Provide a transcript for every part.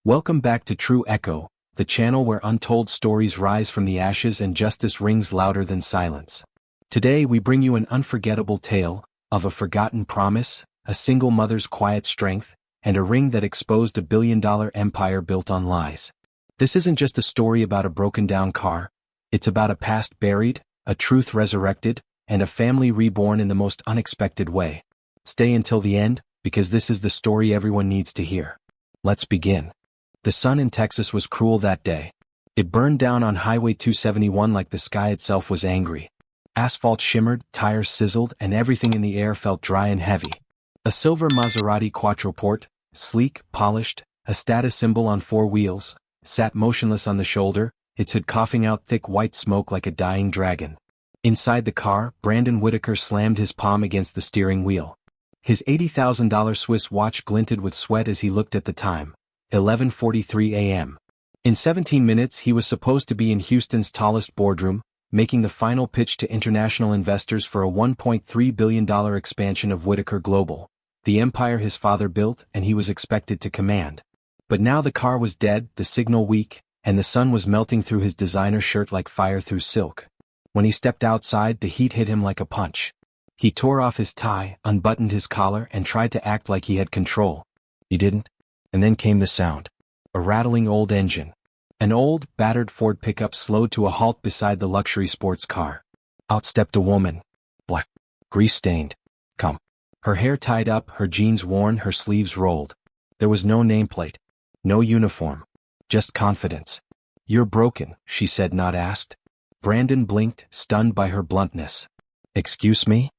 Welcome back to True Echo, the channel where untold stories rise from the ashes and justice rings louder than silence. Today we bring you an unforgettable tale of a forgotten promise, a single mother's quiet strength, and a ring that exposed a billion-dollar empire built on lies. This isn't just a story about a broken-down car, it's about a past buried, a truth resurrected, and a family reborn in the most unexpected way. Stay until the end, because this is the story everyone needs to hear. Let's begin. The sun in Texas was cruel that day. It burned down on Highway 271 like the sky itself was angry. Asphalt shimmered, tires sizzled, and everything in the air felt dry and heavy. A silver Maserati Quattroporte, sleek, polished, a status symbol on four wheels, sat motionless on the shoulder, its hood coughing out thick white smoke like a dying dragon. Inside the car, Brandon Whitaker slammed his palm against the steering wheel. His $80,000 Swiss watch glinted with sweat as he looked at the time. 11:43 a.m. In 17 minutes he was supposed to be in Houston's tallest boardroom, making the final pitch to international investors for a $1.3 billion expansion of Whitaker Global, the empire his father built and he was expected to command. But now the car was dead, the signal weak, and the sun was melting through his designer shirt like fire through silk. When he stepped outside, the heat hit him like a punch. He tore off his tie, unbuttoned his collar, and tried to act like he had control. He didn't. And then came the sound. A rattling old engine. An old, battered Ford pickup slowed to a halt beside the luxury sports car. Out stepped a woman. Black. Grease-stained. Come. Her hair tied up, her jeans worn, her sleeves rolled. There was no nameplate. No uniform. Just confidence. "You're broken," she said, not asked. Brandon blinked, stunned by her bluntness. "Excuse me?"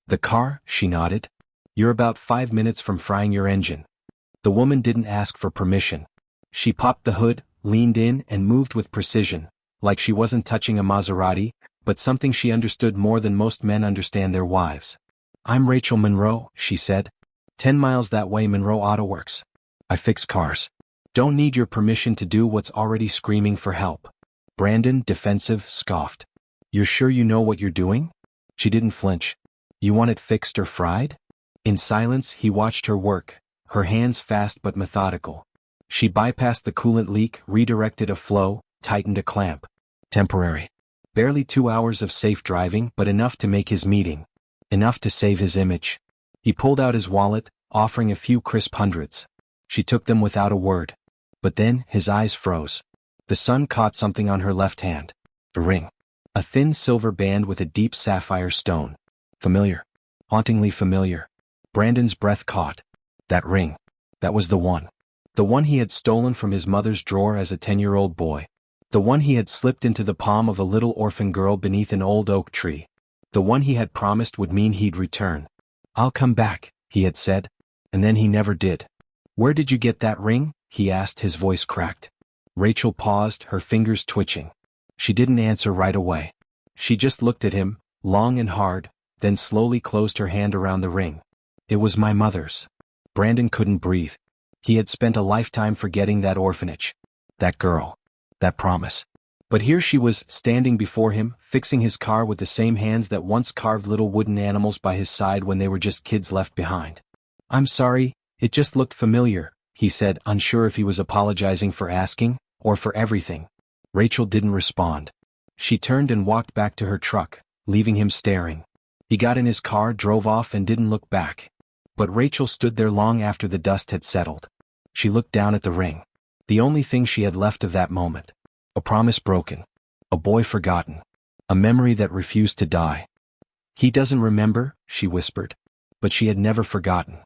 "The car," she nodded. "You're about 5 minutes from frying your engine." The woman didn't ask for permission. She popped the hood, leaned in, and moved with precision, like she wasn't touching a Maserati, but something she understood more than most men understand their wives. "I'm Rachel Monroe," she said. 10 miles that way, Monroe Auto Works. I fix cars. Don't need your permission to do what's already screaming for help." Brandon, defensive, scoffed. "You're sure you know what you're doing?" She didn't flinch. "You want it fixed or fried?" In silence he watched her work. Her hands fast but methodical. She bypassed the coolant leak, redirected a flow, tightened a clamp. Temporary. Barely 2 hours of safe driving, but enough to make his meeting. Enough to save his image. He pulled out his wallet, offering a few crisp hundreds. She took them without a word. But then, his eyes froze. The sun caught something on her left hand. A ring. A thin silver band with a deep sapphire stone. Familiar. Hauntingly familiar. Brandon's breath caught. That ring. That was the one. The one he had stolen from his mother's drawer as a 10-year-old boy. The one he had slipped into the palm of a little orphan girl beneath an old oak tree. The one he had promised would mean he'd return. "I'll come back," he had said. And then he never did. "Where did you get that ring?" he asked, his voice cracked. Rachel paused, her fingers twitching. She didn't answer right away. She just looked at him, long and hard, then slowly closed her hand around the ring. "It was my mother's." Brandon couldn't breathe. He had spent a lifetime forgetting that orphanage. That girl. That promise. But here she was, standing before him, fixing his car with the same hands that once carved little wooden animals by his side when they were just kids left behind. "I'm sorry, it just looked familiar," he said, unsure if he was apologizing for asking, or for everything. Rachel didn't respond. She turned and walked back to her truck, leaving him staring. He got in his car, drove off, and didn't look back. But Rachel stood there long after the dust had settled. She looked down at the ring. The only thing she had left of that moment. A promise broken. A boy forgotten. A memory that refused to die. "He doesn't remember," she whispered. But she had never forgotten.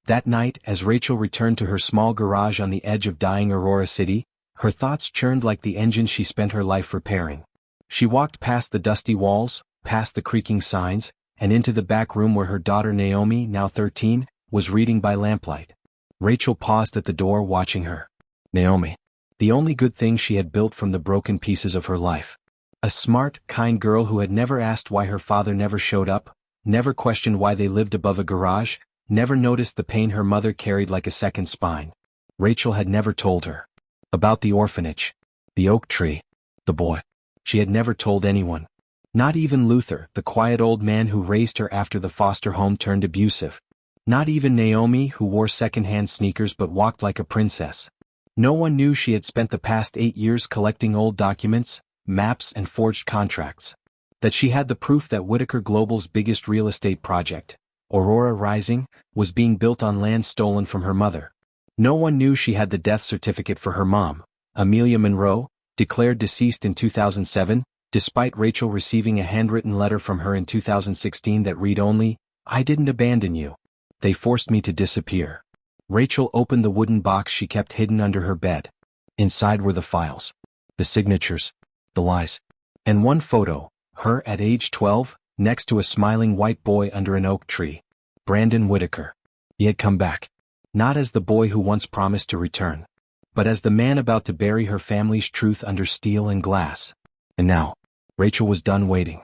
That night, as Rachel returned to her small garage on the edge of dying Aurora City, her thoughts churned like the engine she spent her life repairing. She walked past the dusty walls, past the creaking signs, and into the back room where her daughter Naomi, now 13, was reading by lamplight. Rachel paused at the door, watching her. Naomi. The only good thing she had built from the broken pieces of her life. A smart, kind girl who had never asked why her father never showed up, never questioned why they lived above a garage, never noticed the pain her mother carried like a second spine. Rachel had never told her. About the orphanage. The oak tree. The boy. She had never told anyone. Not even Luther, the quiet old man who raised her after the foster home turned abusive. Not even Naomi, who wore second-hand sneakers but walked like a princess. No one knew she had spent the past 8 years collecting old documents, maps and forged contracts. That she had the proof that Whitaker Global's biggest real estate project, Aurora Rising, was being built on land stolen from her mother. No one knew she had the death certificate for her mom, Amelia Monroe, declared deceased in 2007, despite Rachel receiving a handwritten letter from her in 2016 that read only, "I didn't abandon you. They forced me to disappear." Rachel opened the wooden box she kept hidden under her bed. Inside were the files, the signatures, the lies, and one photo, her at age 12, next to a smiling white boy under an oak tree. Brandon Whitaker. He had come back. Not as the boy who once promised to return, but as the man about to bury her family's truth under steel and glass. And now, Rachel was done waiting.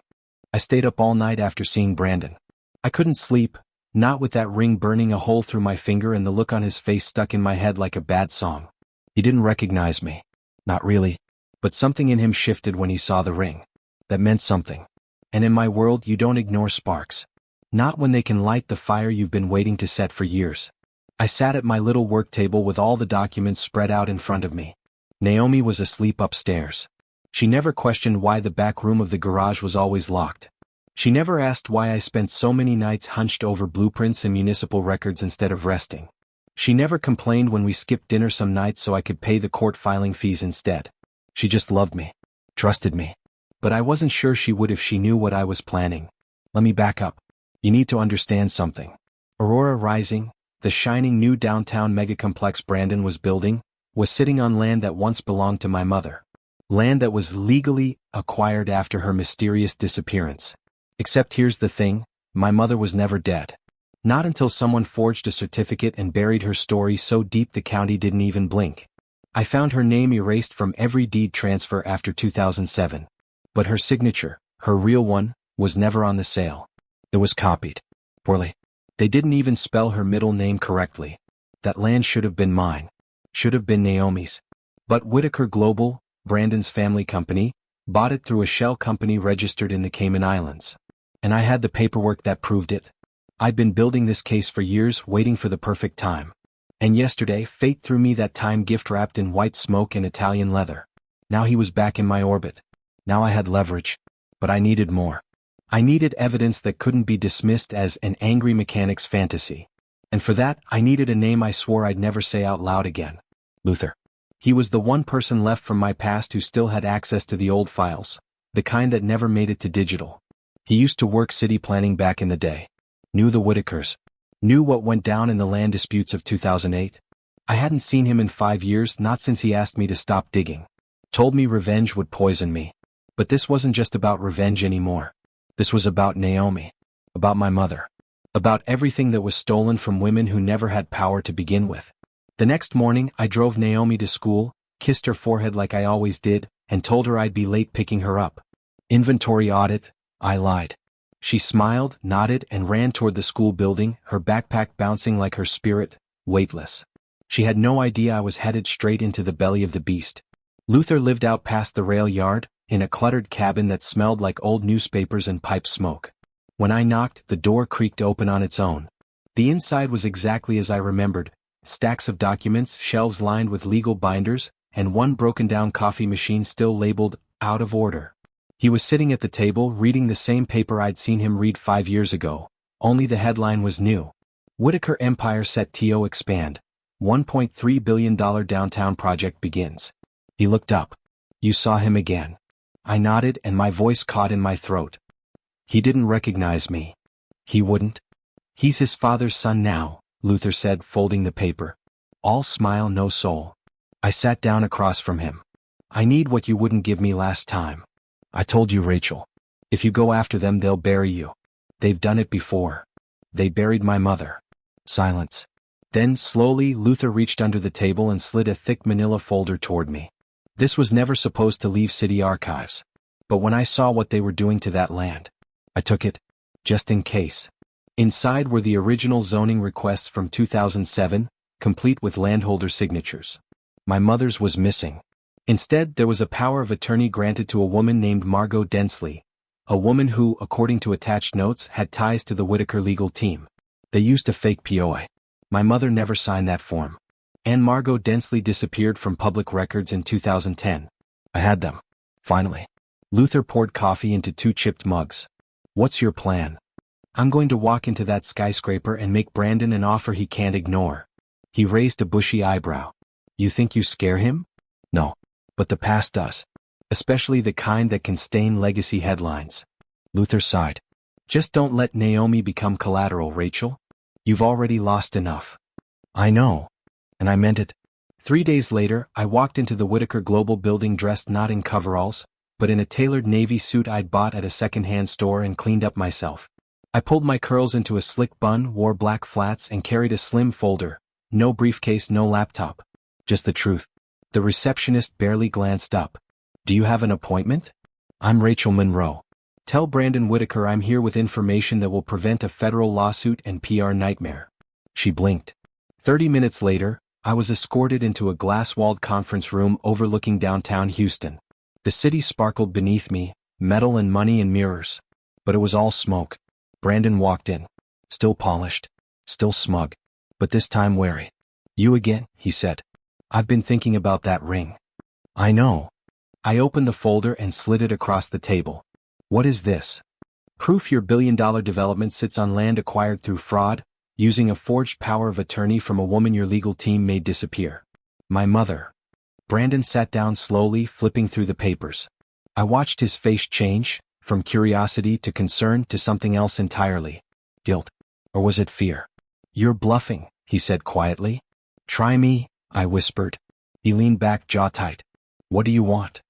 I stayed up all night after seeing Brandon. I couldn't sleep, not with that ring burning a hole through my finger and the look on his face stuck in my head like a bad song. He didn't recognize me. Not really. But something in him shifted when he saw the ring. That meant something. And in my world you don't ignore sparks. Not when they can light the fire you've been waiting to set for years. I sat at my little work table with all the documents spread out in front of me. Naomi was asleep upstairs. She never questioned why the back room of the garage was always locked. She never asked why I spent so many nights hunched over blueprints and municipal records instead of resting. She never complained when we skipped dinner some nights so I could pay the court filing fees instead. She just loved me. Trusted me. But I wasn't sure she would if she knew what I was planning. Let me back up. You need to understand something. Aurora Rising, the shining new downtown megacomplex Brandon was building, was sitting on land that once belonged to my mother. Land that was legally acquired after her mysterious disappearance. Except here's the thing, my mother was never dead. Not until someone forged a certificate and buried her story so deep the county didn't even blink. I found her name erased from every deed transfer after 2007. But her signature, her real one, was never on the sale. It was copied. Poorly. They didn't even spell her middle name correctly. That land should have been mine. Should have been Naomi's. But Whitaker Global, Brandon's family company, bought it through a shell company registered in the Cayman Islands. And I had the paperwork that proved it. I'd been building this case for years, waiting for the perfect time. And yesterday, fate threw me that time gift wrapped in white smoke and Italian leather. Now he was back in my orbit. Now I had leverage. But I needed more. I needed evidence that couldn't be dismissed as an angry mechanic's fantasy. And for that, I needed a name I swore I'd never say out loud again. Luther. He was the one person left from my past who still had access to the old files, the kind that never made it to digital. He used to work city planning back in the day. Knew the Whitakers. Knew what went down in the land disputes of 2008. I hadn't seen him in 5 years, not since he asked me to stop digging. Told me revenge would poison me. But this wasn't just about revenge anymore. This was about Naomi. About my mother. About everything that was stolen from women who never had power to begin with. The next morning, I drove Naomi to school, kissed her forehead like I always did, and told her I'd be late picking her up. Inventory audit, I lied. She smiled, nodded, and ran toward the school building, her backpack bouncing like her spirit, weightless. She had no idea I was headed straight into the belly of the beast. Luther lived out past the rail yard, in a cluttered cabin that smelled like old newspapers and pipe smoke. When I knocked, the door creaked open on its own. The inside was exactly as I remembered, stacks of documents, shelves lined with legal binders, and one broken-down coffee machine still labeled, out of order. He was sitting at the table reading the same paper I'd seen him read 5 years ago, only the headline was new. Whitaker Empire Set TO Expand. $1.3 billion downtown project begins. He looked up. You saw him again. I nodded and my voice caught in my throat. He didn't recognize me. He wouldn't. He's his father's son now, Luther said, folding the paper. All smile, no soul. I sat down across from him. I need what you wouldn't give me last time. I told you, Rachel. If you go after them, they'll bury you. They've done it before. They buried my mother. Silence. Then, slowly, Luther reached under the table and slid a thick manila folder toward me. This was never supposed to leave city archives. But when I saw what they were doing to that land, I took it, just in case. Inside were the original zoning requests from 2007, complete with landholder signatures. My mother's was missing. Instead, there was a power of attorney granted to a woman named Margot Densley, a woman who, according to attached notes, had ties to the Whitaker legal team. They used a fake POI. My mother never signed that form. and Margot densely disappeared from public records in 2010. I had them. Finally. Luther poured coffee into 2 chipped mugs. What's your plan? I'm going to walk into that skyscraper and make Brandon an offer he can't ignore. He raised a bushy eyebrow. You think you scare him? No. But the past does. Especially the kind that can stain legacy headlines. Luther sighed. Just don't let Naomi become collateral, Rachel. You've already lost enough. I know. And I meant it. 3 days later, I walked into the Whitaker Global building dressed not in coveralls, but in a tailored navy suit I'd bought at a second-hand store and cleaned up myself. I pulled my curls into a slick bun, wore black flats, and carried a slim folder. No briefcase, no laptop. Just the truth. The receptionist barely glanced up. Do you have an appointment? I'm Rachel Monroe. Tell Brandon Whitaker I'm here with information that will prevent a federal lawsuit and PR nightmare. She blinked. 30 minutes later, I was escorted into a glass-walled conference room overlooking downtown Houston. The city sparkled beneath me, metal and money and mirrors. But it was all smoke. Brandon walked in. Still polished. Still smug. But this time wary. You again, he said. I've been thinking about that ring. I know. I opened the folder and slid it across the table. What is this? Proof your billion-dollar development sits on land acquired through fraud, using a forged power of attorney from a woman your legal team made disappear. My mother. Brandon sat down slowly, flipping through the papers. I watched his face change, from curiosity to concern to something else entirely. Guilt. Or was it fear? You're bluffing, he said quietly. Try me, I whispered. He leaned back, jaw tight. What do you want?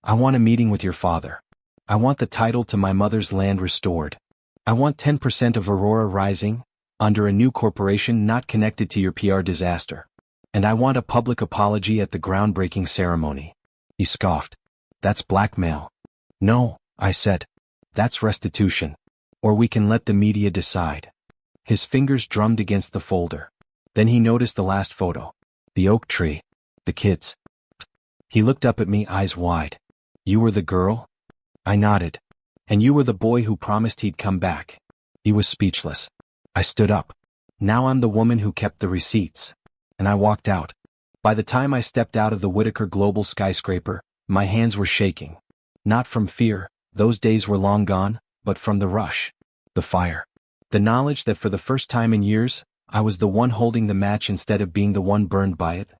I want a meeting with your father. I want the title to my mother's land restored. I want 10% of Aurora Rising, under a new corporation not connected to your PR disaster. And I want a public apology at the groundbreaking ceremony. He scoffed. That's blackmail. No, I said. That's restitution. Or we can let the media decide. His fingers drummed against the folder. Then he noticed the last photo. The oak tree. The kids. He looked up at me, eyes wide. You were the girl? I nodded. And you were the boy who promised he'd come back. He was speechless. I stood up. Now I'm the woman who kept the receipts. And I walked out. By the time I stepped out of the Whitaker Global skyscraper, my hands were shaking. Not from fear, those days were long gone, but from the rush. The fire. The knowledge that for the first time in years, I was the one holding the match instead of being the one burned by it.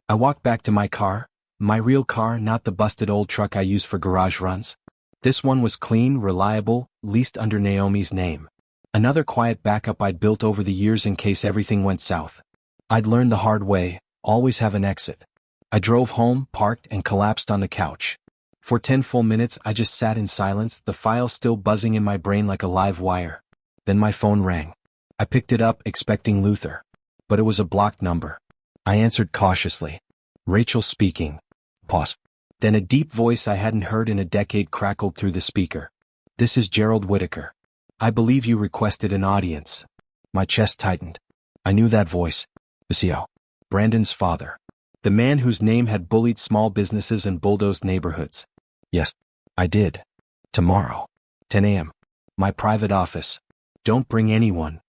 I walked back to my car, my real car, not the busted old truck I used for garage runs. This one was clean, reliable, leased under Naomi's name. Another quiet backup I'd built over the years in case everything went south. I'd learned the hard way, always have an exit. I drove home, parked, and collapsed on the couch. For 10 full minutes I just sat in silence, the file still buzzing in my brain like a live wire. Then my phone rang. I picked it up, expecting Luther. But it was a blocked number. I answered cautiously. Rachel speaking. Pause. Then a deep voice I hadn't heard in a decade crackled through the speaker. This is Gerald Whitaker. I believe you requested an audience. My chest tightened. I knew that voice. The CEO. Brandon's father. The man whose name had bullied small businesses and bulldozed neighborhoods. Yes, I did. Tomorrow. 10 a.m. My private office. Don't bring anyone.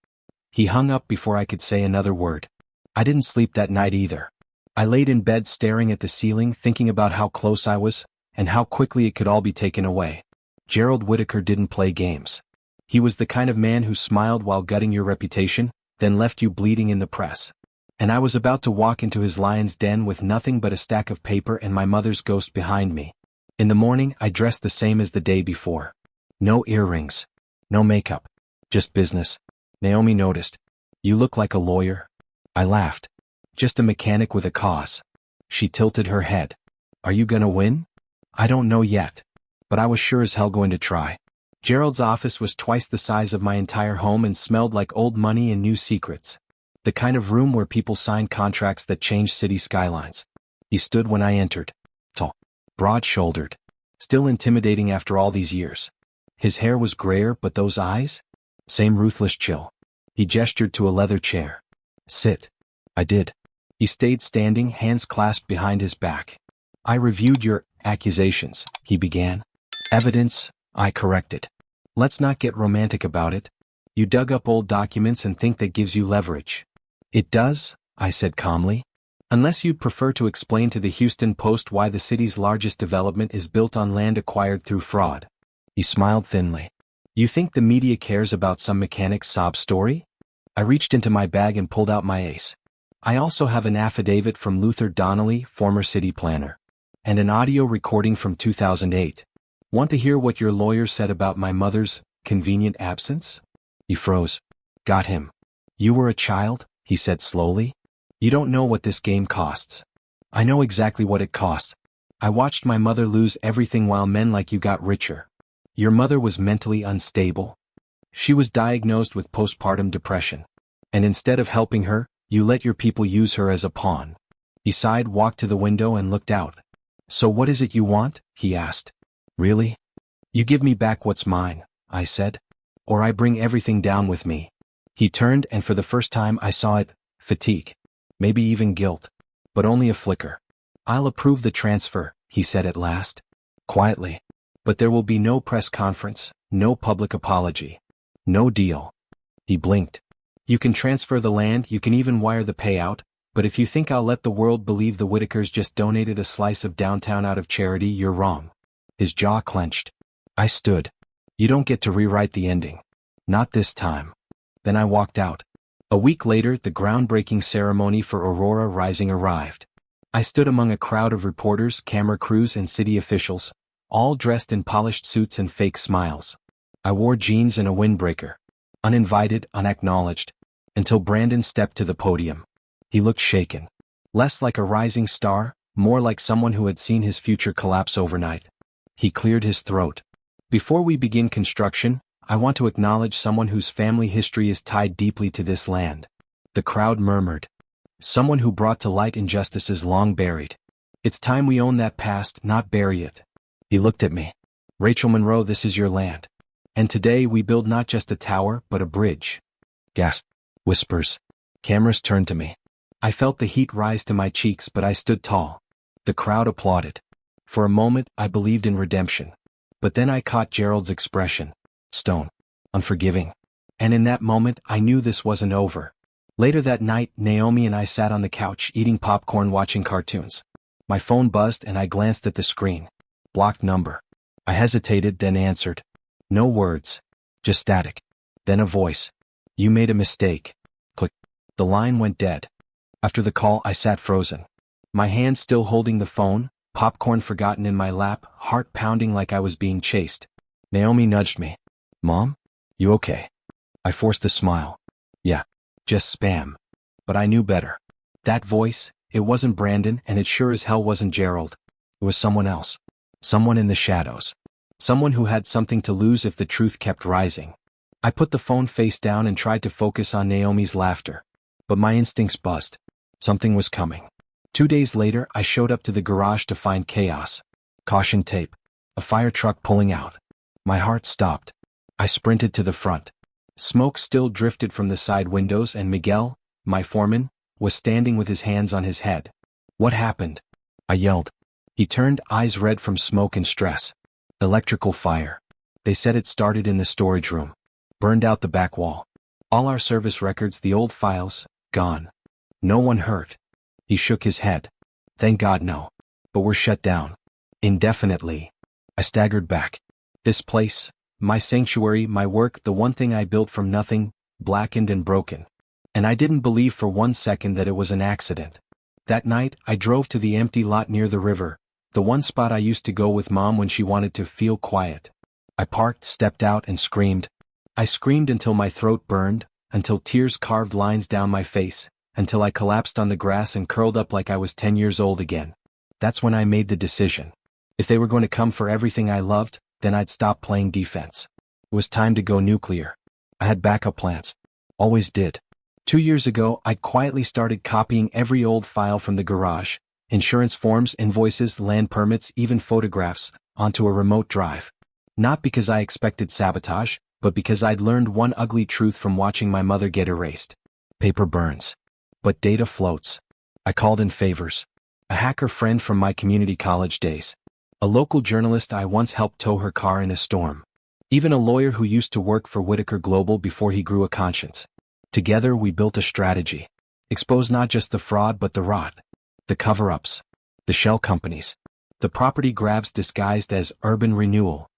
He hung up before I could say another word. I didn't sleep that night either. I laid in bed staring at the ceiling, thinking about how close I was, and how quickly it could all be taken away. Gerald Whitaker didn't play games. He was the kind of man who smiled while gutting your reputation, then left you bleeding in the press. And I was about to walk into his lion's den with nothing but a stack of paper and my mother's ghost behind me. In the morning, I dressed the same as the day before. No earrings. No makeup. Just business. Naomi noticed. You look like a lawyer. I laughed. Just a mechanic with a cause. She tilted her head. Are you gonna win? I don't know yet. But I was sure as hell going to try. Gerald's office was twice the size of my entire home and smelled like old money and new secrets. The kind of room where people sign contracts that change city skylines. He stood when I entered. Tall. Broad-shouldered. Still intimidating after all these years. His hair was grayer, but those eyes? Same ruthless chill. He gestured to a leather chair. Sit. I did. He stayed standing, hands clasped behind his back. I reviewed your accusations, he began. Evidence, I corrected. Let's not get romantic about it. You dug up old documents and think that gives you leverage. It does, I said calmly. Unless you'd prefer to explain to the Houston Post why the city's largest development is built on land acquired through fraud. He smiled thinly. You think the media cares about some mechanic's sob story? I reached into my bag and pulled out my ace. I also have an affidavit from Luther Donnelly, former city planner, and an audio recording from 2008. Want to hear what your lawyer said about my mother's convenient absence? He froze. Got him. You were a child, he said slowly. You don't know what this game costs. I know exactly what it costs. I watched my mother lose everything while men like you got richer. Your mother was mentally unstable. She was diagnosed with postpartum depression. And instead of helping her, you let your people use her as a pawn. He sighed, walked to the window and looked out. So what is it you want? He asked. Really? You give me back what's mine, I said. Or I bring everything down with me. He turned and for the first time I saw it, fatigue. Maybe even guilt. But only a flicker. I'll approve the transfer, he said at last. Quietly. But there will be no press conference, no public apology. No deal. He blinked. You can transfer the land, you can even wire the payout, but if you think I'll let the world believe the Whitakers just donated a slice of downtown out of charity, you're wrong. His jaw clenched. I stood. You don't get to rewrite the ending. Not this time. Then I walked out. A week later, the groundbreaking ceremony for Aurora Rising arrived. I stood among a crowd of reporters, camera crews, and city officials, all dressed in polished suits and fake smiles. I wore jeans and a windbreaker. Uninvited, unacknowledged. Until Brandon stepped to the podium. He looked shaken. Less like a rising star, more like someone who had seen his future collapse overnight. He cleared his throat. Before we begin construction, I want to acknowledge someone whose family history is tied deeply to this land. The crowd murmured. Someone who brought to light injustices long buried. It's time we own that past, not bury it. He looked at me. Rachel Monroe, this is your land. And today we build not just a tower, but a bridge. Gasp. Whispers. Cameras turned to me. I felt the heat rise to my cheeks, but I stood tall. The crowd applauded. For a moment, I believed in redemption. But then I caught Gerald's expression. Stone. Unforgiving. And in that moment, I knew this wasn't over. Later that night, Naomi and I sat on the couch eating popcorn watching cartoons. My phone buzzed and I glanced at the screen. Blocked number. I hesitated, then answered. No words. Just static. Then a voice. You made a mistake. Click. The line went dead. After the call, I sat frozen. My hand still holding the phone, popcorn forgotten in my lap, heart pounding like I was being chased. Naomi nudged me. Mom? You okay? I forced a smile. Yeah. Just spam. But I knew better. That voice, it wasn't Brandon, and it sure as hell wasn't Gerald. It was someone else. Someone in the shadows. Someone who had something to lose if the truth kept rising. I put the phone face down and tried to focus on Naomi's laughter. But my instincts buzzed. Something was coming. 2 days later, I showed up to the garage to find chaos. Caution tape. A fire truck pulling out. My heart stopped. I sprinted to the front. Smoke still drifted from the side windows and Miguel, my foreman, was standing with his hands on his head. What happened? I yelled. He turned, eyes red from smoke and stress. Electrical fire. They said it started in the storage room. Burned out the back wall. All our service records, the old files, gone. No one hurt. He shook his head. Thank God no. But we're shut down. Indefinitely. I staggered back. This place, my sanctuary, my work, the one thing I built from nothing, blackened and broken. And I didn't believe for 1 second that it was an accident. That night, I drove to the empty lot near the river, the one spot I used to go with Mom when she wanted to feel quiet. I parked, stepped out, and screamed. I screamed until my throat burned, until tears carved lines down my face, until I collapsed on the grass and curled up like I was 10 years old again. That's when I made the decision. If they were going to come for everything I loved, then I'd stop playing defense. It was time to go nuclear. I had backup plans. Always did. 2 years ago, I'd quietly started copying every old file from the garage, insurance forms, invoices, land permits, even photographs, onto a remote drive. Not because I expected sabotage, but because I'd learned one ugly truth from watching my mother get erased. Paper burns. But data floats. I called in favors. A hacker friend from my community college days. A local journalist I once helped tow her car in a storm. Even a lawyer who used to work for Whitaker Global before he grew a conscience. Together we built a strategy. Exposed not just the fraud but the rot. The cover-ups. The shell companies. The property grabs disguised as urban renewal.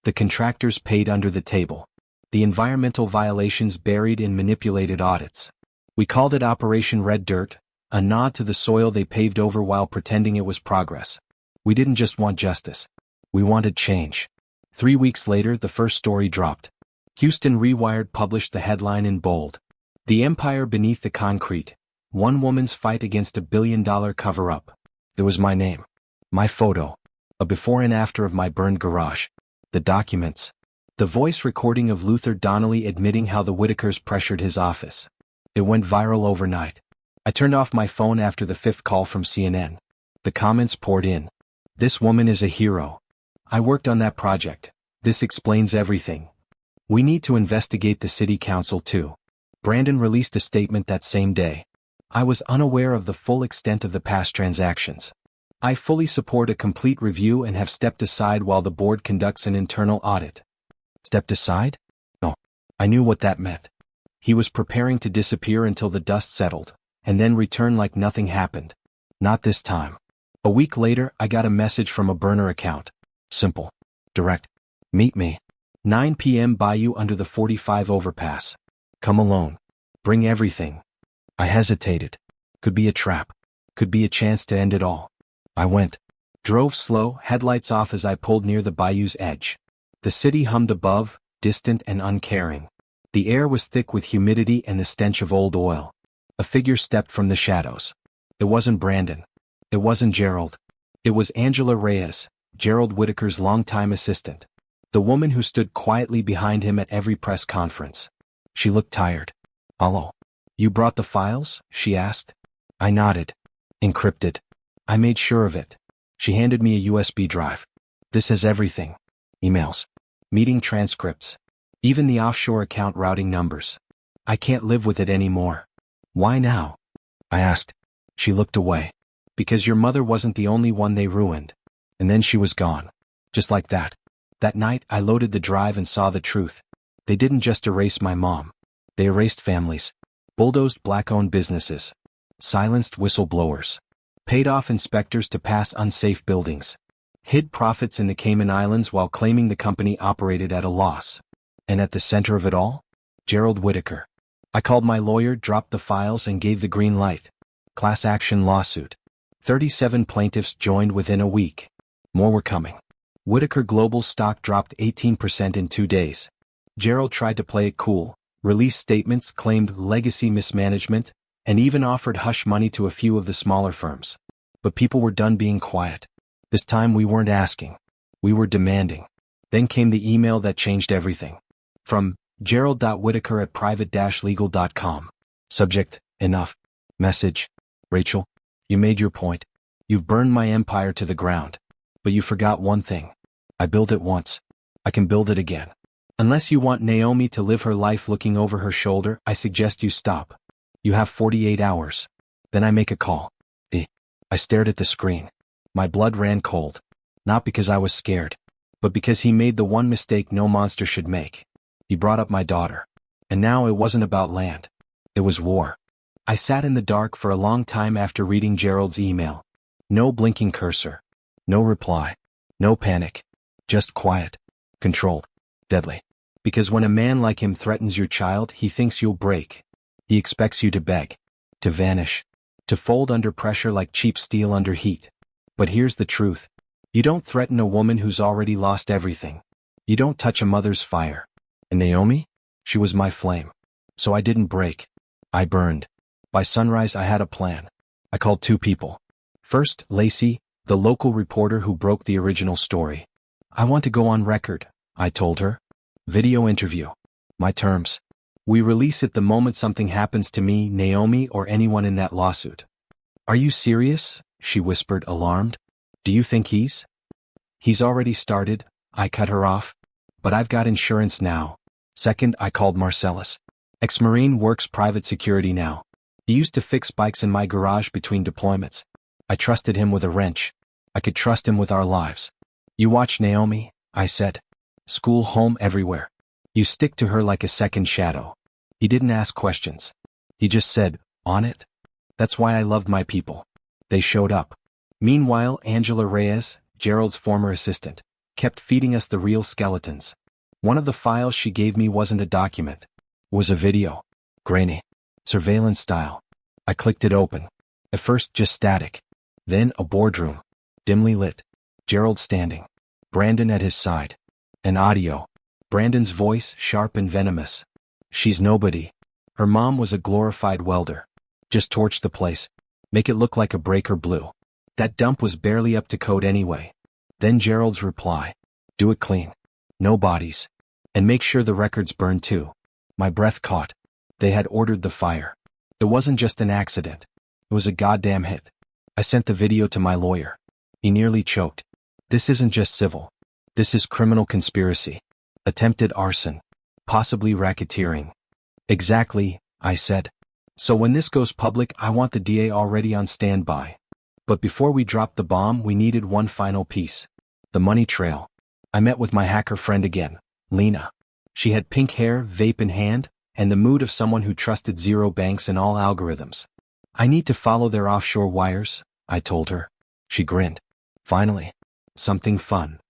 The contractors paid under the table. The environmental violations buried in manipulated audits. We called it Operation Red Dirt, a nod to the soil they paved over while pretending it was progress. We didn't just want justice. We wanted change. 3 weeks later, the first story dropped. Houston Rewired published the headline in bold. The Empire Beneath the Concrete. One woman's fight against a billion-dollar cover-up. There was my name. My photo. A before and after of my burned garage. The documents. The voice recording of Luther Donnelly admitting how the Whitakers pressured his office. It went viral overnight. I turned off my phone after the 5th call from CNN. The comments poured in. This woman is a hero. I worked on that project. This explains everything. We need to investigate the city council too. Brandon released a statement that same day. I was unaware of the full extent of the past transactions. I fully support a complete review and have stepped aside while the board conducts an internal audit. Stepped aside? No. I knew what that meant. He was preparing to disappear until the dust settled, and then return like nothing happened. Not this time. A week later, I got a message from a burner account. Simple. Direct. Meet me. 9 p.m. Bayou under the 45 overpass. Come alone. Bring everything. I hesitated. Could be a trap. Could be a chance to end it all. I went. Drove slow, headlights off as I pulled near the bayou's edge. The city hummed above, distant and uncaring. The air was thick with humidity and the stench of old oil. A figure stepped from the shadows. It wasn't Brandon. It wasn't Gerald. It was Angela Reyes, Gerald Whitaker's longtime assistant. The woman who stood quietly behind him at every press conference. She looked tired. Hello. You brought the files? She asked. I nodded. Encrypted. I made sure of it. She handed me a USB drive. This has everything. Emails. Meeting transcripts. Even the offshore account routing numbers. I can't live with it anymore. Why now? I asked. She looked away. Because your mother wasn't the only one they ruined. And then she was gone. Just like that. That night, I loaded the drive and saw the truth. They didn't just erase my mom. They erased families. Bulldozed black-owned businesses. Silenced whistleblowers. Paid off inspectors to pass unsafe buildings. Hid profits in the Cayman Islands while claiming the company operated at a loss. And at the center of it all? Gerald Whitaker. I called my lawyer, dropped the files and gave the green light. Class action lawsuit. 37 plaintiffs joined within a week. More were coming. Whitaker Global stock dropped 18% in 2 days. Gerald tried to play it cool, released statements, claimed legacy mismanagement, and even offered hush money to a few of the smaller firms. But people were done being quiet. This time we weren't asking. We were demanding. Then came the email that changed everything. From gerald.whitaker@private-legal.com. Subject, enough. Message, Rachel, you made your point. You've burned my empire to the ground. But you forgot one thing. I built it once. I can build it again. Unless you want Naomi to live her life looking over her shoulder, I suggest you stop. You have 48 hours. Then I make a call. I stared at the screen. My blood ran cold. Not because I was scared, but because he made the one mistake no monster should make. He brought up my daughter. And now it wasn't about land. It was war. I sat in the dark for a long time after reading Gerald's email. No blinking cursor. No reply. No panic. Just quiet. Controlled. Deadly. Because when a man like him threatens your child, he thinks you'll break. He expects you to beg. To vanish. To fold under pressure like cheap steel under heat. But here's the truth. You don't threaten a woman who's already lost everything. You don't touch a mother's fire. And Naomi? She was my flame. So I didn't break. I burned. By sunrise I had a plan. I called 2 people. First, Lacey, the local reporter who broke the original story. I want to go on record, I told her. Video interview. My terms. We release it the moment something happens to me, Naomi, or anyone in that lawsuit. Are you serious? She whispered, alarmed. Do you think he's already started? I cut her off. But I've got insurance now. Second, I called Marcellus. Ex-Marine, works private security now. He used to fix bikes in my garage between deployments. I trusted him with a wrench. I could trust him with our lives. You watch Naomi, I said. School, home, everywhere. You stick to her like a second shadow. He didn't ask questions. He just said, on it. That's why I loved my people. They showed up. Meanwhile, Angela Reyes, Gerald's former assistant, kept feeding us the real skeletons. One of the files she gave me wasn't a document. It was a video. Grainy. Surveillance style. I clicked it open. At first just static. Then a boardroom. Dimly lit. Gerald standing. Brandon at his side. And audio. Brandon's voice, sharp and venomous. She's nobody. Her mom was a glorified welder. Just torch the place. Make it look like a breaker blew. That dump was barely up to code anyway. Then Gerald's reply. Do it clean. No bodies. And make sure the records burn too. My breath caught. They had ordered the fire. It wasn't just an accident. It was a goddamn hit. I sent the video to my lawyer. He nearly choked. This isn't just civil. This is criminal conspiracy. Attempted arson. Possibly racketeering. Exactly, I said. So when this goes public, I want the DA already on standby. But before we dropped the bomb, we needed one final piece. The money trail. I met with my hacker friend again, Lena. She had pink hair, vape in hand, and the mood of someone who trusted zero banks and all algorithms. I need to follow their offshore wires, I told her. She grinned. Finally. Something fun.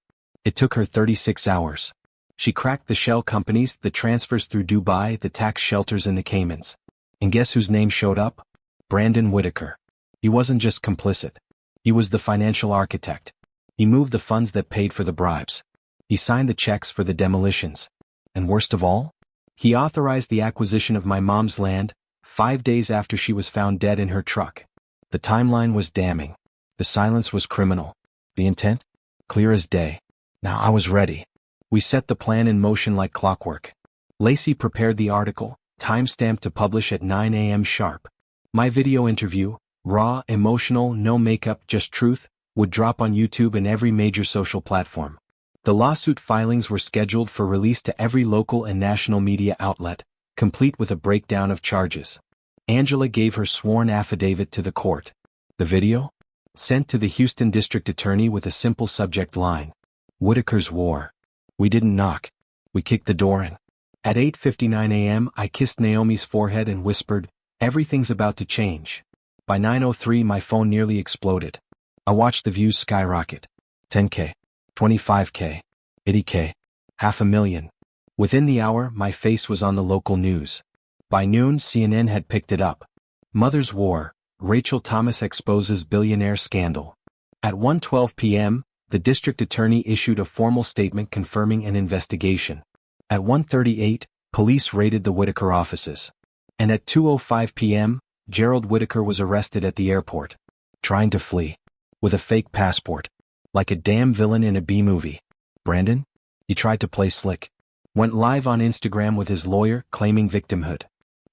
It took her 36 hours. She cracked the shell companies, the transfers through Dubai, the tax shelters in the Caymans. And guess whose name showed up? Brandon Whitaker. He wasn't just complicit. He was the financial architect. He moved the funds that paid for the bribes. He signed the checks for the demolitions. And worst of all, he authorized the acquisition of my mom's land, 5 days after she was found dead in her truck. The timeline was damning. The silence was criminal. The intent? Clear as day. Now I was ready. We set the plan in motion like clockwork. Lacey prepared the article, timestamped to publish at 9 a.m. sharp. My video interview, raw, emotional, no makeup, just truth, would drop on YouTube and every major social platform. The lawsuit filings were scheduled for release to every local and national media outlet, complete with a breakdown of charges. Angela gave her sworn affidavit to the court. The video? Sent to the Houston District Attorney with a simple subject line. Whitaker's War. We didn't knock. We kicked the door in. At 8:59 a.m. I kissed Naomi's forehead and whispered, everything's about to change. By 9:03 my phone nearly exploded. I watched the views skyrocket. 10K. 25K. 80K. 500,000. Within the hour, my face was on the local news. By noon, CNN had picked it up. Mother's War. Rachel Thomas exposes billionaire scandal. At 1:12 p.m., the district attorney issued a formal statement confirming an investigation. At 1:38, police raided the Whitaker offices. And at 2:05 p.m., Gerald Whitaker was arrested at the airport. Trying to flee. With a fake passport. Like a damn villain in a B-movie. Brandon? He tried to play slick. Went live on Instagram with his lawyer, claiming victimhood.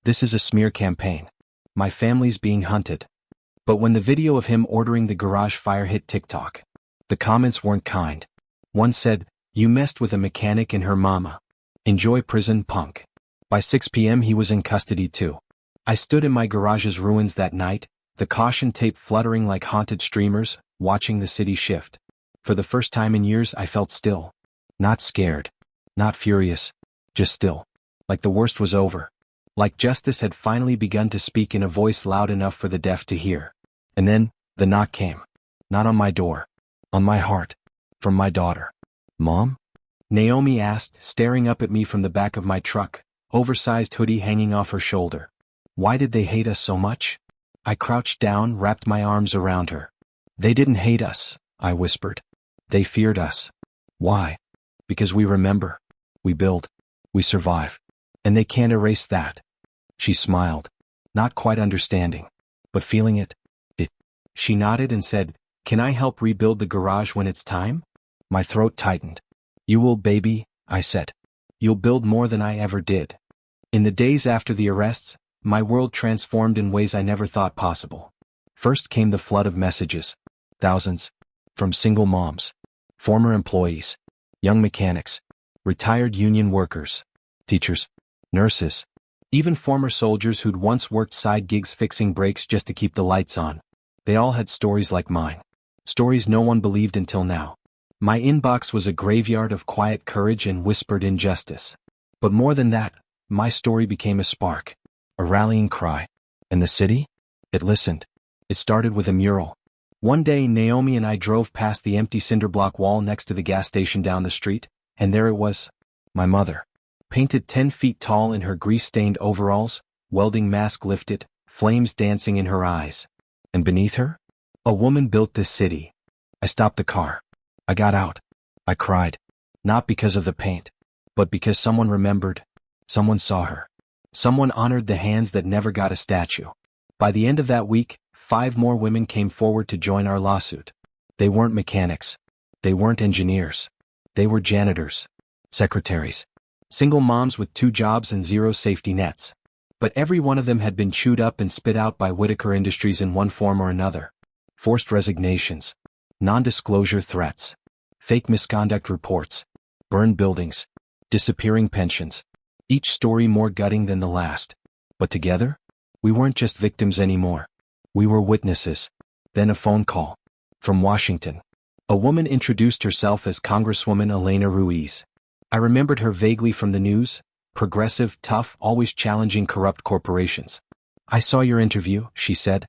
This is a smear campaign. My family's being hunted. But when the video of him ordering the garage fire hit TikTok, the comments weren't kind. One said, you messed with a mechanic and her mama. Enjoy prison, punk. By 6 p.m. he was in custody too. I stood in my garage's ruins that night, the caution tape fluttering like haunted streamers, watching the city shift. For the first time in years I felt still. Not scared. Not furious. Just still. Like the worst was over. Like justice had finally begun to speak in a voice loud enough for the deaf to hear. And then, the knock came. Not on my door. On my heart. From my daughter. Mom? Naomi asked, staring up at me from the back of my truck, oversized hoodie hanging off her shoulder. Why did they hate us so much? I crouched down, wrapped my arms around her. They didn't hate us, I whispered. They feared us. Why? Because we remember. We build. We survive. And they can't erase that. She smiled. Not quite understanding. But feeling it. She nodded and said, can I help rebuild the garage when it's time? My throat tightened. You will, baby, I said. You'll build more than I ever did. In the days after the arrests, my world transformed in ways I never thought possible. First came the flood of messages. Thousands. From single moms. Former employees. Young mechanics. Retired union workers. Teachers. Nurses. Even former soldiers who'd once worked side gigs fixing brakes just to keep the lights on. They all had stories like mine. Stories no one believed until now. My inbox was a graveyard of quiet courage and whispered injustice. But more than that, my story became a spark. A rallying cry. And the city? It listened. It started with a mural. One day Naomi and I drove past the empty cinderblock wall next to the gas station down the street, and there it was. My mother. Painted 10 feet tall in her grease-stained overalls, welding mask lifted, flames dancing in her eyes. And beneath her? A woman built this city. I stopped the car. I got out. I cried. Not because of the paint, but because someone remembered. Someone saw her. Someone honored the hands that never got a statue. By the end of that week, 5 more women came forward to join our lawsuit. They weren't mechanics. They weren't engineers. They were janitors, secretaries, single moms with 2 jobs and 0 safety nets. But every one of them had been chewed up and spit out by Whitaker Industries in one form or another. Forced resignations, non-disclosure threats, fake misconduct reports, burned buildings, disappearing pensions. Each story more gutting than the last. But together, we weren't just victims anymore. We were witnesses. Then a phone call. From Washington. A woman introduced herself as Congresswoman Elena Ruiz. I remembered her vaguely from the news, progressive, tough, always challenging corrupt corporations. I saw your interview, she said.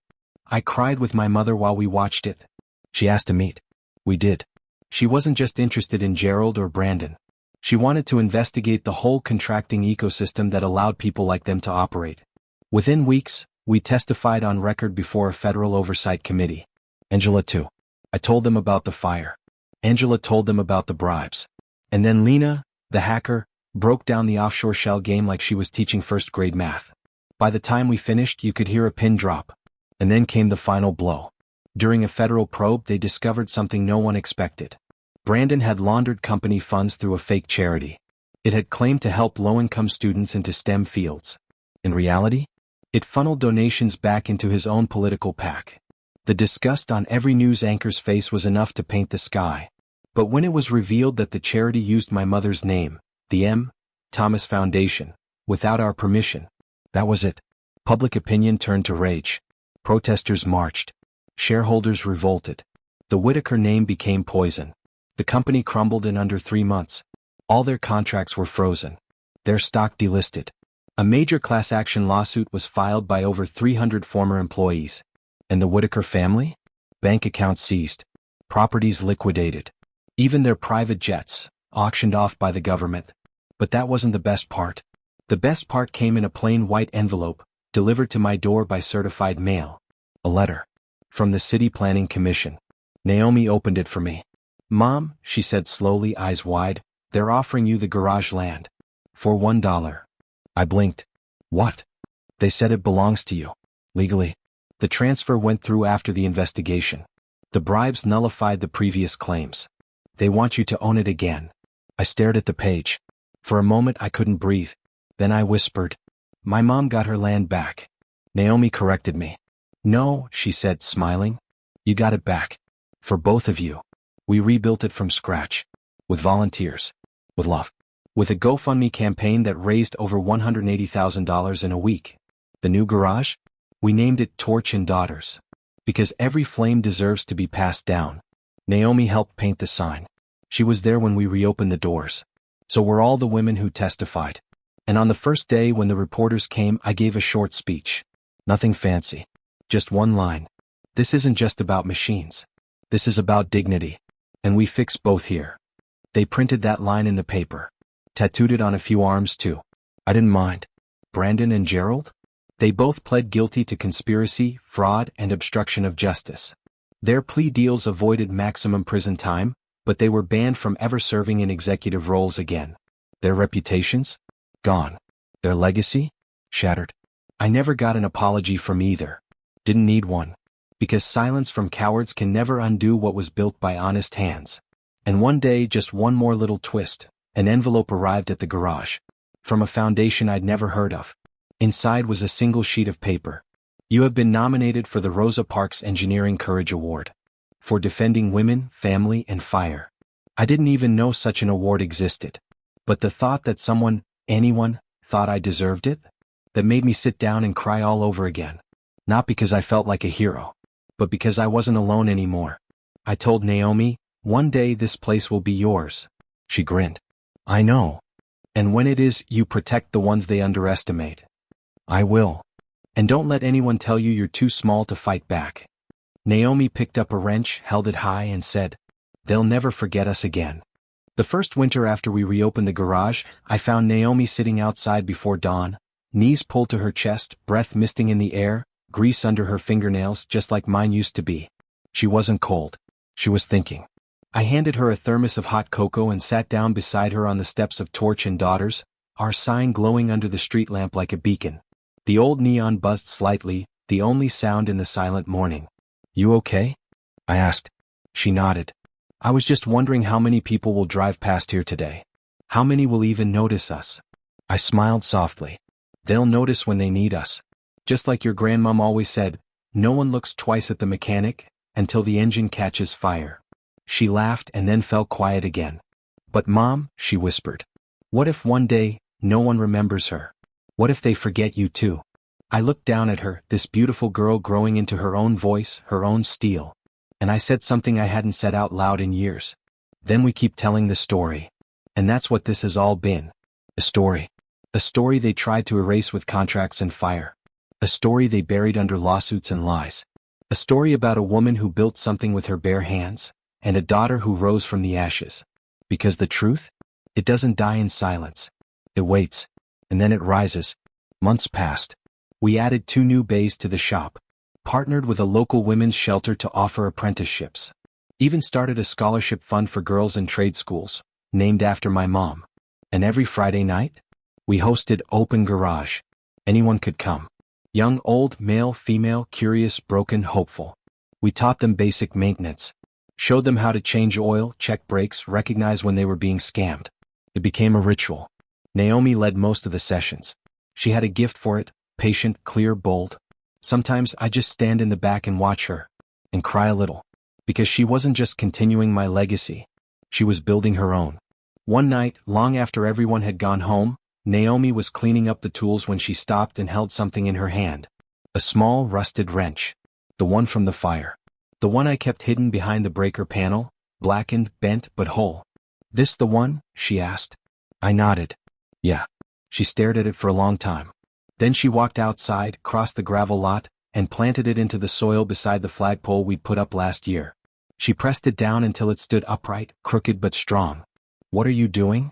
I cried with my mother while we watched it. She asked to meet. We did. She wasn't just interested in Gerald or Brandon. She wanted to investigate the whole contracting ecosystem that allowed people like them to operate. Within weeks, we testified on record before a federal oversight committee. Angela too. I told them about the fire. Angela told them about the bribes. And then Lena, the hacker, broke down the offshore shell game like she was teaching first-grade math. By the time we finished, you could hear a pin drop. And then came the final blow. During a federal probe, they discovered something no one expected. Brandon had laundered company funds through a fake charity. It had claimed to help low-income students into STEM fields. In reality, it funneled donations back into his own political PAC. The disgust on every news anchor's face was enough to paint the sky. But when it was revealed that the charity used my mother's name, the M. Thomas Foundation, without our permission, that was it. Public opinion turned to rage. Protesters marched. Shareholders revolted. The Whitaker name became poison. The company crumbled in under 3 months. All their contracts were frozen. Their stock delisted. A major class action lawsuit was filed by over 300 former employees. And the Whitaker family? Bank accounts seized. Properties liquidated. Even their private jets, auctioned off by the government. But that wasn't the best part. The best part came in a plain white envelope, delivered to my door by certified mail. A letter. From the City Planning Commission. Naomi opened it for me. Mom, she said slowly, eyes wide, they're offering you the garage land. For $1. I blinked. What? They said it belongs to you. Legally. The transfer went through after the investigation. The bribes nullified the previous claims. They want you to own it again. I stared at the page. For a moment I couldn't breathe. Then I whispered. My mom got her land back. Naomi corrected me. No, she said, smiling. You got it back. For both of you. We rebuilt it from scratch. With volunteers. With love. With a GoFundMe campaign that raised over $180,000 in a week. The new garage? We named it Torch and Daughters. Because every flame deserves to be passed down. Naomi helped paint the sign. She was there when we reopened the doors. So were all the women who testified. And on the first day when the reporters came, I gave a short speech. Nothing fancy. Just one line. This isn't just about machines. This is about dignity. And we fix both here. They printed that line in the paper. Tattooed it on a few arms too. I didn't mind. Brandon and Gerald? They both pled guilty to conspiracy, fraud, and obstruction of justice. Their plea deals avoided maximum prison time, but they were banned from ever serving in executive roles again. Their reputations? Gone. Their legacy? Shattered. I never got an apology from either. Didn't need one. Because silence from cowards can never undo what was built by honest hands. And one day, just one more little twist, an envelope arrived at the garage. From a foundation I'd never heard of. Inside was a single sheet of paper. You have been nominated for the Rosa Parks Engineering Courage Award. For defending women, family, and fire. I didn't even know such an award existed. But the thought that someone, anyone, thought I deserved it? That made me sit down and cry all over again. Not because I felt like a hero. But because I wasn't alone anymore. I told Naomi, one day this place will be yours. She grinned. I know. And when it is, you protect the ones they underestimate. I will. And don't let anyone tell you you're too small to fight back. Naomi picked up a wrench, held it high, and said, "They'll never forget us again." The first winter after we reopened the garage, I found Naomi sitting outside before dawn, knees pulled to her chest, breath misting in the air, grease under her fingernails just like mine used to be. She wasn't cold. She was thinking. I handed her a thermos of hot cocoa and sat down beside her on the steps of Torch and Daughters, our sign glowing under the street lamp like a beacon. The old neon buzzed slightly, the only sound in the silent morning. "You okay?" I asked. She nodded. "I was just wondering how many people will drive past here today. How many will even notice us?" I smiled softly. "They'll notice when they need us. Just like your grandmom always said, no one looks twice at the mechanic until the engine catches fire." She laughed and then fell quiet again. "But Mom," she whispered, "what if one day, no one remembers her? What if they forget you too?" I looked down at her, this beautiful girl growing into her own voice, her own steel. And I said something I hadn't said out loud in years. "Then we keep telling the story. And that's what this has all been. A story. A story they tried to erase with contracts and fire. A story they buried under lawsuits and lies. A story about a woman who built something with her bare hands, and a daughter who rose from the ashes. Because the truth? It doesn't die in silence. It waits. And then it rises." Months passed. We added 2 new bays to the shop. Partnered with a local women's shelter to offer apprenticeships. Even started a scholarship fund for girls in trade schools, named after my mom. And every Friday night, we hosted open garage. Anyone could come. Young, old, male, female, curious, broken, hopeful. We taught them basic maintenance. Showed them how to change oil, check brakes, recognize when they were being scammed. It became a ritual. Naomi led most of the sessions. She had a gift for it, patient, clear, bold. Sometimes I just stand in the back and watch her, and cry a little. Because she wasn't just continuing my legacy. She was building her own. One night, long after everyone had gone home, Naomi was cleaning up the tools when she stopped and held something in her hand. A small, rusted wrench. The one from the fire. The one I kept hidden behind the breaker panel, blackened, bent, but whole. "This the one?" she asked. I nodded. "Yeah." She stared at it for a long time. Then she walked outside, crossed the gravel lot, and planted it into the soil beside the flagpole we'd put up last year. She pressed it down until it stood upright, crooked but strong. "What are you doing?"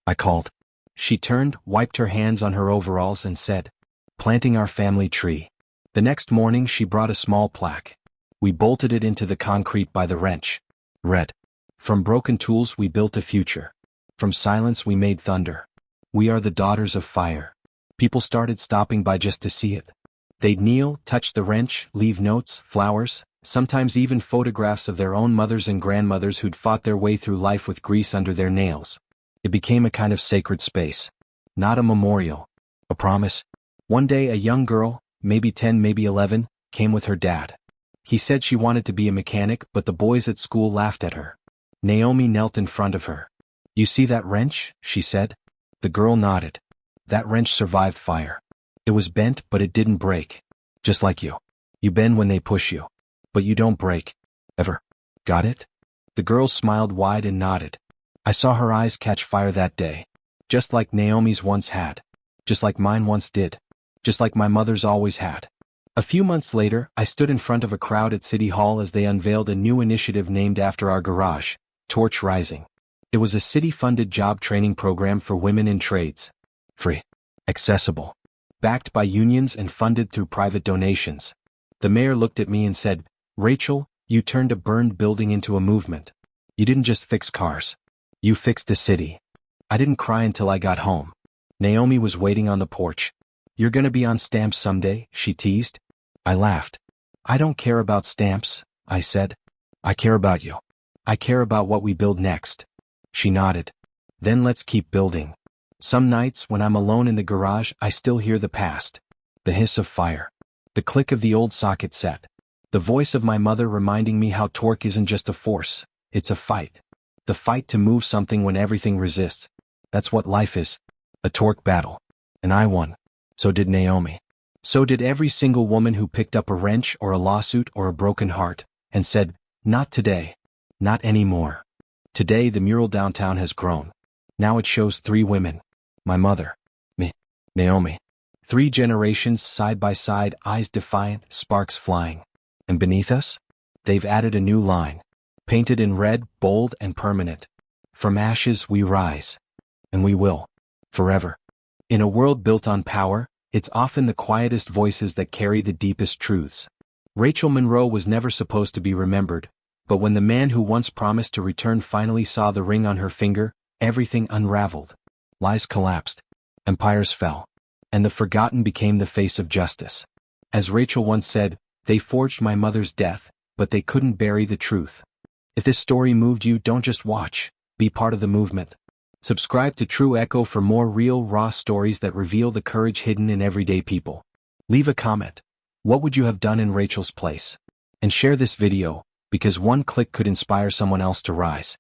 I called. She turned, wiped her hands on her overalls and said, "Planting our family tree." The next morning she brought a small plaque. We bolted it into the concrete by the wrench. Read, "From broken tools we built a future. From silence we made thunder. We are the daughters of fire." People started stopping by just to see it. They'd kneel, touch the wrench, leave notes, flowers, sometimes even photographs of their own mothers and grandmothers who'd fought their way through life with grease under their nails. It became a kind of sacred space. Not a memorial. A promise. One day a young girl, maybe 10, maybe 11, came with her dad. He said she wanted to be a mechanic, but the boys at school laughed at her. Naomi knelt in front of her. "You see that wrench?" she said. The girl nodded. "That wrench survived fire. It was bent, but it didn't break. Just like you. You bend when they push you. But you don't break. Ever. Got it?" The girl smiled wide and nodded. I saw her eyes catch fire that day. Just like Naomi's once had. Just like mine once did. Just like my mother's always had. A few months later, I stood in front of a crowd at City Hall as they unveiled a new initiative named after our garage, Torch Rising. It was a city-funded job training program for women in trades. Free. Accessible. Backed by unions and funded through private donations. The mayor looked at me and said, "Rachel, you turned a burned building into a movement. You didn't just fix cars. You fixed a city." I didn't cry until I got home. Naomi was waiting on the porch. "You're gonna be on stamps someday," she teased. I laughed. "I don't care about stamps," I said. "I care about you. I care about what we build next." She nodded. "Then let's keep building." Some nights when I'm alone in the garage, I still hear the past. The hiss of fire. The click of the old socket set. The voice of my mother reminding me how torque isn't just a force, it's a fight. The fight to move something when everything resists. That's what life is. A torque battle. And I won. So did Naomi. So did every single woman who picked up a wrench or a lawsuit or a broken heart, and said, "Not today. Not anymore." Today the mural downtown has grown. Now it shows 3 women. My mother. Me. Naomi. 3 generations side by side, eyes defiant, sparks flying. And beneath us? They've added a new line. Painted in red, bold and permanent. From ashes we rise. And we will. Forever. In a world built on power, it's often the quietest voices that carry the deepest truths. Rachel Monroe was never supposed to be remembered, but when the man who once promised to return finally saw the ring on her finger, everything unraveled. Lies collapsed. Empires fell. And the forgotten became the face of justice. As Rachel once said, "They forged my mother's death, but they couldn't bury the truth." If this story moved you, don't just watch, be part of the movement. Subscribe to True Echo for more real, raw stories that reveal the courage hidden in everyday people. Leave a comment. What would you have done in Rachel's place? And share this video, because one click could inspire someone else to rise.